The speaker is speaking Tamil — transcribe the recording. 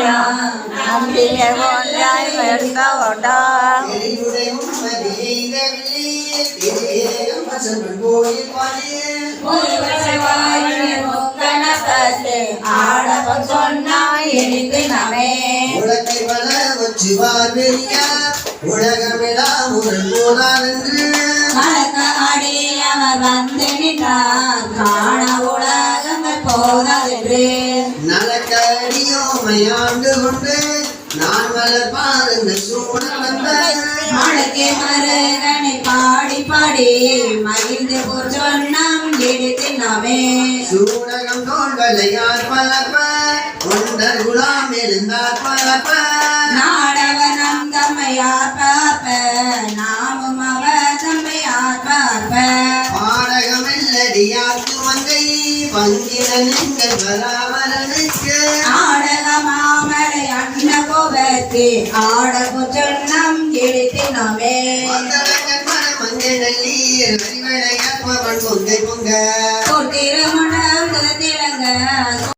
நம்பிய ஒன்றாய் எடுத்த ஓட்டா ஆடகம் சொன்னாய் எனக்கு நமே உலகை வள வச்சு பார்வெறியா உலகமெல்லாம் ஒரு போதான் என்று மலக்க அடியவர் வந்து நின்றார் காண உலகங்கள் போதென்று நலக்க அடியோமையாண்டு கொண்டு நான் வளர்ப்பாருங்க சூழ வந்த மழக்கே மருகனை பாடி பாடி மகிழ்ந்து சொன்னாம் எடுத்து நாமே சூடகம் தோல்வலையார் பலப்ப ஒன்றர் குலாம் எழுந்தார் பலப்ப நாடவனம் தம்மையார் பாப்ப நாமும் அவர் தம்மையார் பாப்ப பாடகமெல்லடியார்க்கு மங்கை பங்கிரன் எங்கள் பராமரனுக்கு ஆடகமாமலை அண்ண கோபத்து ஆடகு சொன்னம் எடுத்து நாமே மஞ்சள் பொங்கை பொங்க திருமணம் திலங்க